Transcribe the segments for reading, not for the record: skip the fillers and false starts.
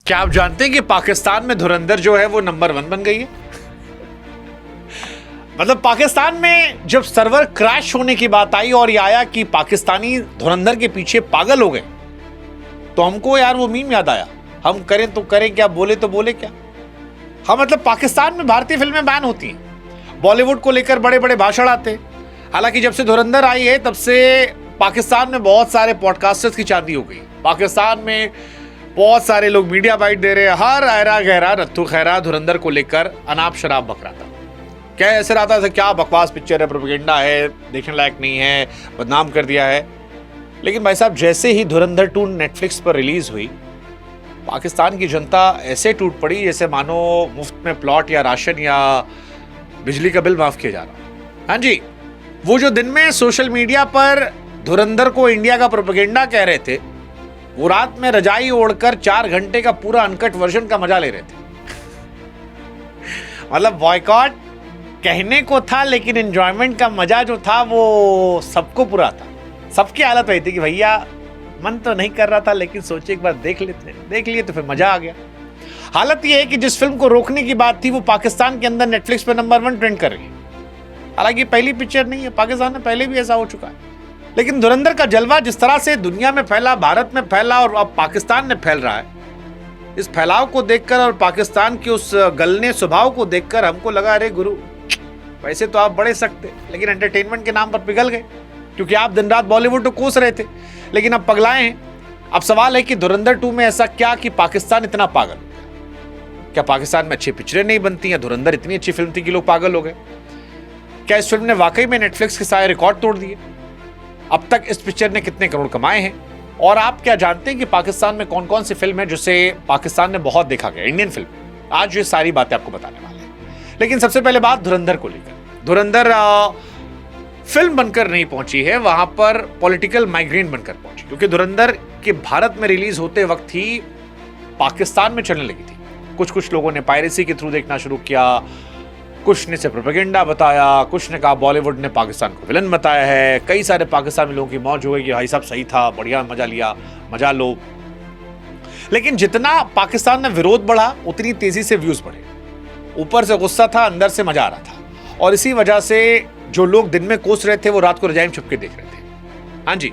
क्या आप जानते हैं कि पाकिस्तान में धुरंधर जो है वो नंबर 1 बन गई है? मतलब पाकिस्तान में जब सर्वर क्रैश होने की बात आई और ये आया कि पाकिस्तानी धुरंधर के पीछे पागल हो गए, तो हमको यार वो मीम याद आया, हम करें तो करें क्या, बोले तो बोले क्या। हाँ, मतलब पाकिस्तान में भारतीय फिल्में बैन होती हैं, बॉलीवुड को लेकर बड़े बड़े भाषण आते हैं। हालांकि जब से धुरंधर आई है तब से पाकिस्तान में बहुत सारे पॉडकास्टर्स की चांदी हो गई। पाकिस्तान में बहुत सारे लोग मीडिया बाइट दे रहे हैं। हर ऐरा गहरा नत्थु खैरा धुरंधर को लेकर अनाप शराब बक रहा था। क्या ऐसे रहा था, क्या बकवास पिक्चर है, प्रोपेगेंडा है, देखने लायक नहीं है, बदनाम कर दिया है। लेकिन भाई साहब, जैसे ही धुरंधर 2 नेटफ्लिक्स पर रिलीज हुई, पाकिस्तान की जनता ऐसे टूट पड़ी जैसे मानो मुफ्त में प्लॉट या राशन या बिजली का बिल माफ किया जा रहा। हाँ जी, वो जो दिन में सोशल मीडिया पर धुरंधर को इंडिया का प्रोपेगेंडा कह रहे थे, वो रात में रजाई ओढ़कर 4 घंटे का पूरा अनकट वर्जन का मजा ले रहे थे। मतलब बॉयकॉट कहने को था, लेकिन एंजॉयमेंट का मजा जो था वो सबको पूरा था। सबकी हालत वही थी कि भैया मन तो नहीं कर रहा था, लेकिन सोचे एक बार देख लेते, देख लिए तो फिर मजा आ गया। हालत यह है कि जिस फिल्म को रोकने की बात थी वो पाकिस्तान के अंदर नेटफ्लिक्स पे नंबर 1 ट्रेंड कर रही है। हालांकि पहली पिक्चर नहीं है, पाकिस्तान में पहले भी ऐसा हो चुका है। लेकिन धुरंधर का जलवा जिस तरह से दुनिया में फैला, भारत में फैला और अब पाकिस्तान में फैल रहा है, इस फैलाव को देखकर और पाकिस्तान के उस गलने स्वभाव को देखकर हमको लगा, अरे गुरु, वैसे तो आप बड़े सख्त थे, लेकिन एंटरटेनमेंट के नाम पर पिघल गए, क्योंकि आप दिन रात बॉलीवुड को कोस रहे थे, लेकिन अब पगलाए हैं। अब सवाल है कि धुरंधर 2 में ऐसा क्या कि पाकिस्तान इतना पागल हो गया? क्या पाकिस्तान में अच्छी पिक्चरें नहीं बनती हैं? धुरंधर इतनी अच्छी फिल्म थी कि लोग पागल हो गए? क्या इस फिल्म ने वाकई में नेटफ्लिक्स के सारे रिकॉर्ड तोड़ दिए? अब तक इस पिक्चर ने कितने करोड़ कमाए हैं? और आप क्या जानते हैं कि पाकिस्तान में कौन कौन सी फिल्म है जिसे पाकिस्तान में बहुत देखा गया, इंडियन फिल्म? आज ये सारी बातें आपको बताने वाले हैं। लेकिन सबसे पहले बात धुरंधर को लेकर। धुरंधर फिल्म बनकर नहीं पहुंची है, वहां पर पॉलिटिकल माइग्रेन बनकर पहुंची, क्योंकि धुरंधर के भारत में रिलीज होते वक्त ही पाकिस्तान में चलने लगी थी। कुछ लोगों ने पायरेसी के थ्रू देखना शुरू किया, कुछ ने इसे प्रोपेगेंडा बताया, कुछ ने कहा बॉलीवुड ने पाकिस्तान को विलन बताया है। कई सारे पाकिस्तानी लोगों की मौज हो गई कि भाई साहब सही था, बढ़िया मजा लिया, मजा लो। लेकिन जितना पाकिस्तान में विरोध बढ़ा, उतनी तेजी से व्यूज बढ़े। ऊपर से गुस्सा था, अंदर से मजा आ रहा था, और इसी वजह से जो लोग दिन में कोस रहे थे वो रात को रजाई में छुप के देख रहे थे। हाँ जी,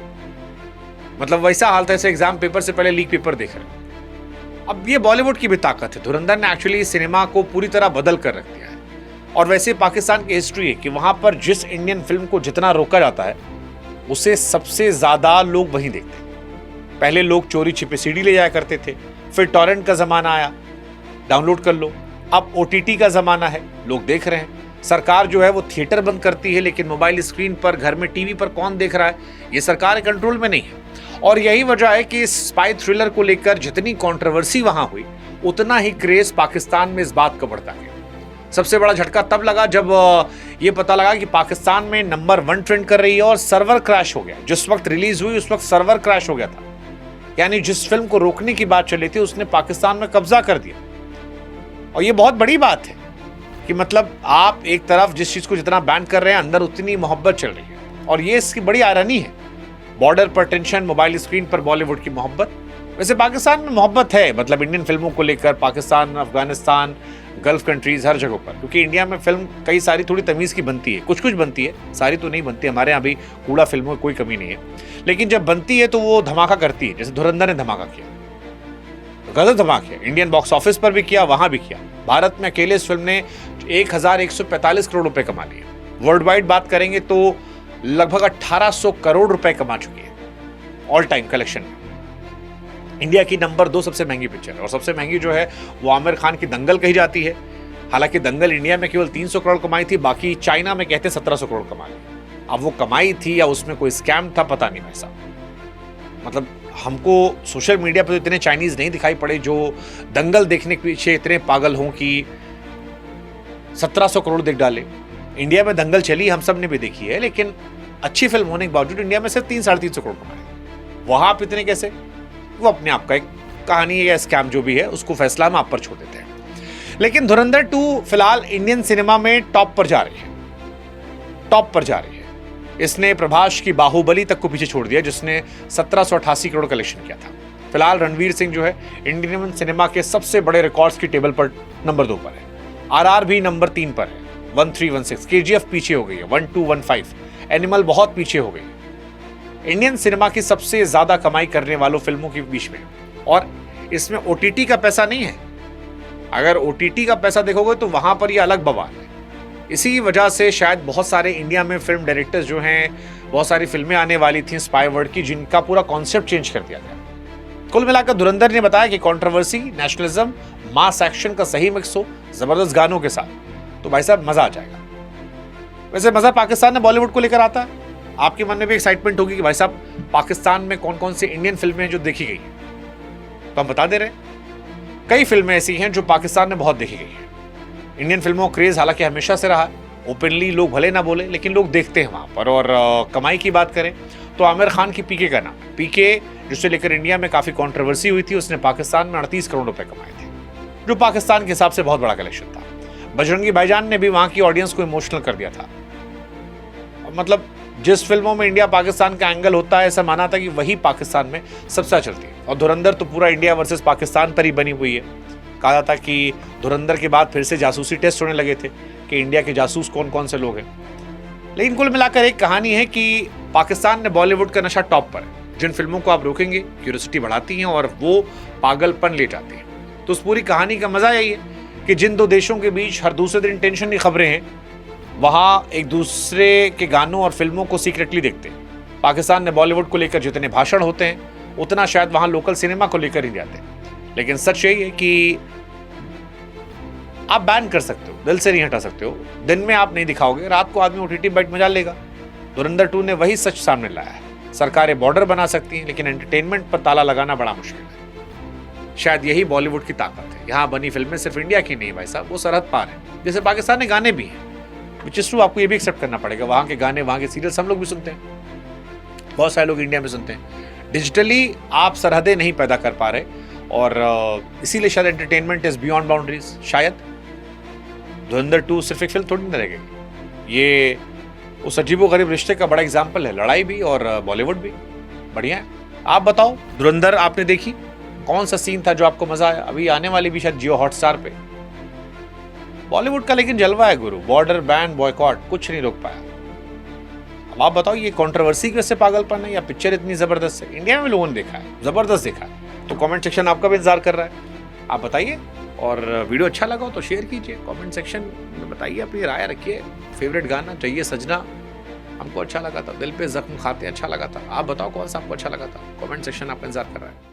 मतलब वैसा हाल था जैसे एग्जाम पेपर से पहले लीक पेपर देख रहे हैं। अब ये बॉलीवुड की भी ताकत है। धुरंधर ने एक्चुअली सिनेमा को पूरी तरह बदल कर रख दिया है। और वैसे पाकिस्तान की हिस्ट्री है कि वहां पर जिस इंडियन फिल्म को जितना रोका जाता है, उसे सबसे ज्यादा लोग वहीं देखते हैं। पहले लोग चोरी छिपे सीडी ले जाया करते थे, फिर टॉरेंट का जमाना आया, डाउनलोड कर लो। अब ओटीटी का जमाना है, लोग देख रहे हैं। सरकार जो है वो थिएटर बंद करती है, लेकिन मोबाइल स्क्रीन पर, घर में टीवी पर कौन देख रहा है, ये सरकार के कंट्रोल में नहीं है। और यही वजह है कि स्पाई थ्रिलर को लेकर जितनी कंट्रोवर्सी वहां हुई, उतना ही क्रेज पाकिस्तान में इस बात का बढ़ता गया। सबसे बड़ा झटका तब लगा जब ये पता लगा कि पाकिस्तान में नंबर 1 ट्रेंड कर रही है और सर्वर क्रैश हो गया। जिस वक्त रिलीज हुई उस वक्त सर्वर क्रैश हो गया था, यानी जिस फिल्म को रोकने की बात चली थी उसने पाकिस्तान में कब्जा कर दिया। और ये बहुत बड़ी बात है कि मतलब आप एक तरफ जिस चीज को जितना बैन कर रहे हैं, अंदर उतनी मोहब्बत चल रही है। और ये इसकी बड़ी आयरनी है। बॉर्डर पर टेंशन, मोबाइल स्क्रीन पर बॉलीवुड की मोहब्बत। वैसे पाकिस्तान में मोहब्बत है, मतलब इंडियन फिल्मों को लेकर, पाकिस्तान, अफगानिस्तान, गल्फ कंट्रीज, हर जगह पर। क्योंकि इंडिया में फिल्म कई सारी थोड़ी तमीज की बनती है, कुछ बनती है, सारी तो नहीं बनती। हमारे यहाँ भी कूड़ा फिल्मों में कोई कमी नहीं है, लेकिन जब बनती है तो वो धमाका करती है। जैसे धुरंधर ने धमाका किया, गजब धमाका, इंडियन बॉक्स ऑफिस पर भी किया, वहां भी किया। भारत में अकेले इस फिल्म ने 1145 करोड़ रुपए कमा लिए। वर्ल्ड वाइड बात करेंगे तो लगभग 1800 करोड़ रुपए कमा चुकी है ऑल टाइम कलेक्शन में। इंडिया की नंबर 2 सबसे महंगी पिक्चर है, और सबसे महंगी जो है वो आमिर खान की दंगल कही जाती है। हालांकि दंगल इंडिया में केवल 300 करोड़ कमाई थी, बाकी चाइना में कहते हैं 1700 करोड़ कमा ली। अब वो कमाई थी या उसमें कोई स्कैम था, पता नहीं वैसा। मतलब हमको सोशल मीडिया पर तो इतने चाइनीज नहीं दिखाई पड़े जो दंगल देखने के पीछे इतने पागल हों कि 1700 करोड़ देख डाले। इंडिया में दंगल चली, हम सब ने भी देखी है, लेकिन अच्छी फिल्म होने के बावजूद इंडिया में सिर्फ 300-350 करोड़ कमाए। वहां आप इतने कैसे? वो अपने आप का एक कहानी या स्कैम जो भी है, उसको फैसला हम आप पर छोड़ देते हैं। लेकिन धुरंधर 2 फिलहाल इंडियन सिनेमा में टॉप पर जा रही है, टॉप पर जा रही है। इसने प्रभास की बाहुबली तक को पीछे छोड़ दिया, जिसने 1788 करोड़ कलेक्शन किया था। फिलहाल रणवीर सिंह जो है इंडियन सिनेमा के सबसे बड़े रिकॉर्ड्स की टेबल पर नंबर 2 पर है। आरआर भी नंबर 3 पर है 1316। केजीएफ पीछे हो गई है 1215। एनिमल बहुत पीछे हो गई है। इंडियन सिनेमा की सबसे ज्यादा कमाई करने वालों फिल्मों के बीच में, और इसमें ओटीटी का पैसा नहीं है। अगर ओटीटी का पैसा देखोगे तो वहां पर यह अलग बवाल है। इसी वजह से शायद बहुत सारे इंडिया में फिल्म डायरेक्टर्स जो हैं, बहुत सारी फिल्में आने वाली थी स्पाई वर्ल्ड की, जिनका पूरा कॉन्सेप्ट चेंज कर दिया गया। कुल मिलाकर धुरंधर ने बताया कि कंट्रोवर्सी, नेशनलिज्म, मास एक्शन का सही मिक्स हो जबरदस्त गानों के साथ, तो भाई साहब मजा आ जाएगा। वैसे मजा पाकिस्तान ने बॉलीवुड को लेकर आता है। आपके मन में भी एक्साइटमेंट होगी कि भाई साहब पाकिस्तान में कौन कौन सी इंडियन फिल्में हैं जो देखी गई हैं, तो हम बता दे रहे हैं। कई फिल्में ऐसी हैं जो पाकिस्तान में बहुत देखी गई हैं। इंडियन फिल्मों का क्रेज हालांकि हमेशा से रहा है। ओपनली लोग भले ना बोले, लेकिन लोग देखते हैं वहां पर। और कमाई की बात करें तो आमिर खान की पीके का नाम है। पीके जिसे लेकर इंडिया में काफी कंट्रोवर्सी हुई थी, उसने पाकिस्तान में 38 करोड़ रुपए कमाए थे, जो पाकिस्तान के हिसाब से बहुत बड़ा कलेक्शन था। बजरंगी भाईजान ने भी वहां की ऑडियंस को इमोशनल कर दिया था। मतलब जिस फिल्मों में इंडिया पाकिस्तान का एंगल होता है, ऐसा माना था कि वही पाकिस्तान में सबसे ज्यादा चलती है। और धुरंधर तो पूरा इंडिया वर्सेस पाकिस्तान पर ही बनी हुई है। कहा जाता कि धुरंधर के बाद फिर से जासूसी टेस्ट होने लगे थे कि इंडिया के जासूस कौन कौन से लोग हैं। लेकिन कुल मिलाकर एक कहानी है कि पाकिस्तान ने बॉलीवुड का नशा टॉप पर है। जिन फिल्मों को आप रोकेंगे क्यूरियोसिटी बढ़ाती हैं और वो पागलपन ले जाती हैं। तो उस पूरी कहानी का मजा यही है कि जिन दो देशों के बीच हर दूसरे दिन टेंशन की खबरें हैं, वहां एक दूसरे के गानों और फिल्मों को सीक्रेटली देखते हैं। पाकिस्तान ने बॉलीवुड को लेकर जितने भाषण होते हैं, उतना शायद वहां लोकल सिनेमा को लेकर ही जाते हैं। लेकिन सच यही है कि आप बैन कर सकते हो, दिल से नहीं हटा सकते हो। दिन में आप नहीं दिखाओगे, रात को आदमी ओटीटी बैठ मजा लेगा। धुरंधर 2 ने वही सच सामने लाया है। सरकारें बॉर्डर बना सकती हैं, लेकिन एंटरटेनमेंट पर ताला लगाना बड़ा मुश्किल है। शायद यही बॉलीवुड की ताकत है। यहाँ बनी फिल्में सिर्फ इंडिया की नहीं भाई साहब, वो सरहद पार है। जैसे पाकिस्तान में गाने भी हैं, विच इज ट्रू, आपको ये भी एक्सेप्ट करना पड़ेगा। वहाँ के गाने, वहाँ के सीरियल्स हम लोग भी सुनते हैं, बहुत सारे लोग इंडिया में सुनते हैं। डिजिटली आप सरहदें नहीं पैदा कर पा रहे, और इसीलिए शायद एंटरटेनमेंट इज बियॉन्ड बाउंड्रीज। शायद धुरंधर 2 सिर्फ एक फिल्म थोड़ी ना रहेगी, ये उस अजीबोगरीब रिश्ते का बड़ा एग्जाम्पल है। लड़ाई भी और बॉलीवुड भी बढ़िया है। आप बताओ, धुरंधर आपने देखी, कौन सा सीन था जो आपको मजा आया? अभी आने वाली भी शायद जियो हॉटस्टार पे। बॉलीवुड का लेकिन जलवा है गुरु, बॉर्डर बैन, बॉयकॉट, कुछ नहीं रोक पाया। अब आप बताओ, ये कंट्रोवर्सी की वजह से पागलपन है या पिक्चर इतनी जबरदस्त है? इंडिया में लोगों ने देखा है, जबरदस्त देखा है। तो कमेंट सेक्शन आपका भी इंतजार कर रहा है, आप बताइए। और वीडियो अच्छा लगा हो तो शेयर कीजिए, कमेंट सेक्शन में बताइए, अपनी राय रखिए। फेवरेट गाना चाहिए सजना, हमको अच्छा लगा था। दिल पे जख्म खाते अच्छा लगा था। आप बताओ कौन सा आपको अच्छा लगा था, कमेंट सेक्शन आपका इंतजार कर रहा है।